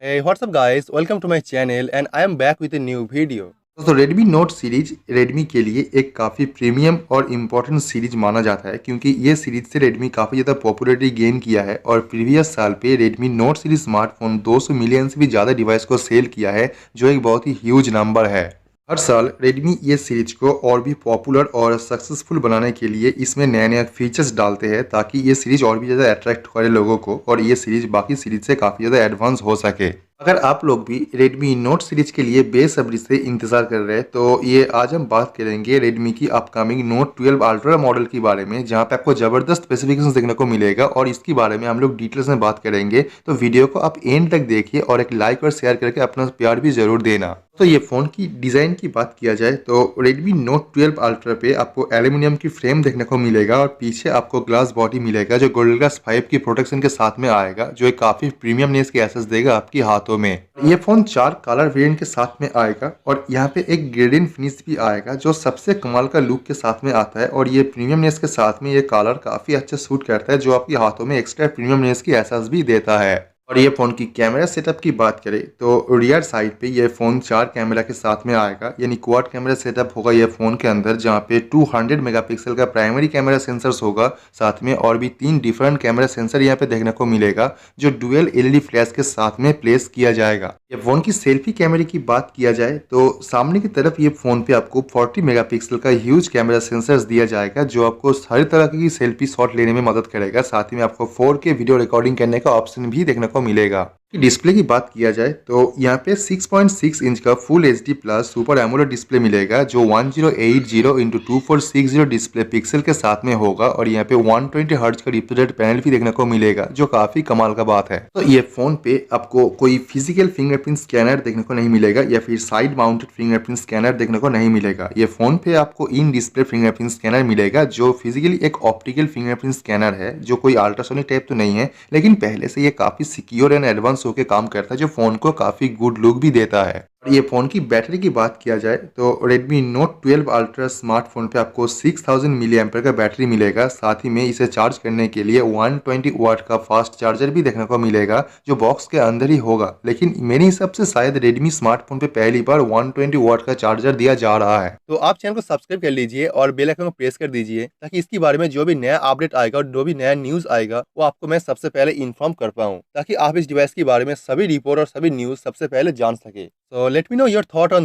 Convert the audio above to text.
Hey, what's up guys? Welcome to my channel and I am back with a new video. दोस्तों Redmi note series Redmi के लिए एक काफ़ी premium और important series माना जाता है क्योंकि ये सीरीज से रेडमी काफ़ी ज़्यादा पॉपुलैरिटी गेन किया है और प्रीवियस साल पे Redmi note series smartphone 200 million से भी ज़्यादा डिवाइस को सेल किया है, जो एक बहुत ही ह्यूज नंबर है। हर साल रेडमी ये सीरीज को और भी पॉपुलर और सक्सेसफुल बनाने के लिए इसमें नए नए फीचर्स डालते हैं ताकि ये सीरीज और भी ज़्यादा अट्रैक्ट करे लोगों को और ये सीरीज बाकी सीरीज से काफ़ी ज़्यादा एडवांस हो सके। अगर आप लोग भी रेडमी नोट सीरीज के लिए बेसब्री से इंतज़ार कर रहे हैं तो ये आज हम बात करेंगे रेडमी की अपकमिंग नोट 12 अल्ट्रा मॉडल के बारे में, जहाँ पे आपको ज़बरदस्त स्पेसिफिकेशंस देखने को मिलेगा और इसके बारे में हम लोग डिटेल्स में बात करेंगे। तो वीडियो को आप एंड तक देखिए और एक लाइक और शेयर करके अपना प्यार भी ज़रूर देना। तो ये फ़ोन की डिज़ाइन की बात किया जाए तो रेडमी नोट 12 अल्ट्रा पे आपको एल्यूमिनियम की फ्रेम देखने को मिलेगा और पीछे आपको ग्लास बॉडी मिलेगा जो गोल्ड ग्लास 5 की प्रोटेक्शन के साथ में आएगा, जो एक काफ़ी प्रीमियमनेस के एहसास देगा आपकी हाथों में। ये फ़ोन 4 कलर वेरिएंट के साथ में आएगा और यहाँ पे एक ग्रेडियंट फिनिश भी आएगा जो सबसे कमाल का लुक के साथ में आता है और ये प्रीमियमनेस के साथ में ये कलर काफ़ी अच्छा सूट करता है, जो आपकी हाथों में एक्स्ट्रा प्रीमियमनेस की एहसास भी देता है। और ये फ़ोन की कैमरा सेटअप की बात करें तो रियर साइड पे ये फ़ोन 4 कैमरा के साथ में आएगा, यानी क्वाड कैमरा सेटअप होगा ये फ़ोन के अंदर, जहाँ पे 200 मेगापिक्सल का प्राइमरी कैमरा सेंसर्स होगा, साथ में और भी 3 डिफरेंट कैमरा सेंसर यहाँ पे देखने को मिलेगा जो डुअल एलईडी फ्लैश के साथ में प्लेस किया जाएगा। ये फ़ोन की सेल्फी कैमरे की बात किया जाए तो सामने की तरफ ये फ़ोन पे आपको 40 मेगापिक्सल का ह्यूज कैमरा सेंसर्स दिया जाएगा जो आपको हर तरह की सेल्फी शॉट लेने में मदद करेगा। साथ ही में आपको 4K वीडियो रिकॉर्डिंग करने का ऑप्शन भी देखने को मिलेगा। डिस्प्ले की बात किया जाए तो यहाँ पे 6.6 इंच का full HD plus super AMOLED display मिलेगा जो 1080x2460 डिस्प्ले पिक्सल के साथ में होगा और यहाँ पे 120 हर्ट्ज का रिफ्रेश पैनल भी देखने को मिलेगा जो काफी कमाल का बात है। तो ये फोन पे आपको कोई फिजिकल फिंगरप्रिंट स्कैनर देखने को नहीं मिलेगा या फिर साइड माउंटेड फिंगरप्रिंट स्कैनर देखने को नहीं मिलेगा। ये फोन पे आपको इन डिस्प्ले फिंगरप्रिंट स्कैनर मिलेगा जो फिजिकली एक ऑप्टिकल फिंगरप्रिंट स्कैनर है, जो कोई अल्ट्रासोनिक टाइप तो नहीं है, लेकिन पहले से ये काफी सिक्योर एंड एडवांस होकर काम करता है जो फोन को काफी गुड लुक भी देता है। और ये फोन की बैटरी की बात किया जाए तो Redmi Note 12 अल्ट्रा स्मार्टफोन पे आपको 6000 मिली एम्पेयर का बैटरी मिलेगा। साथ ही में इसे चार्ज करने के लिए 120 वाट का फास्ट चार्जर भी देखने को मिलेगा जो बॉक्स के अंदर ही होगा, लेकिन मेरे हिसाब से शायद Redmi स्मार्टफोन पे पहली बार 120 वाट का चार्जर दिया जा रहा है। तो आप चैनल को सब्सक्राइब कर लीजिए और बेल आइकन को प्रेस कर दीजिए ताकि इसके बारे में जो भी नया अपडेट आएगा और जो भी नया न्यूज़ आएगा वो आपको मैं सबसे पहले इन्फॉर्म कर पाऊँ, ताकि आप इस डिवाइस के बारे में सभी रिपोर्ट और सभी न्यूज़ सबसे पहले जान सके। So let me know your thought on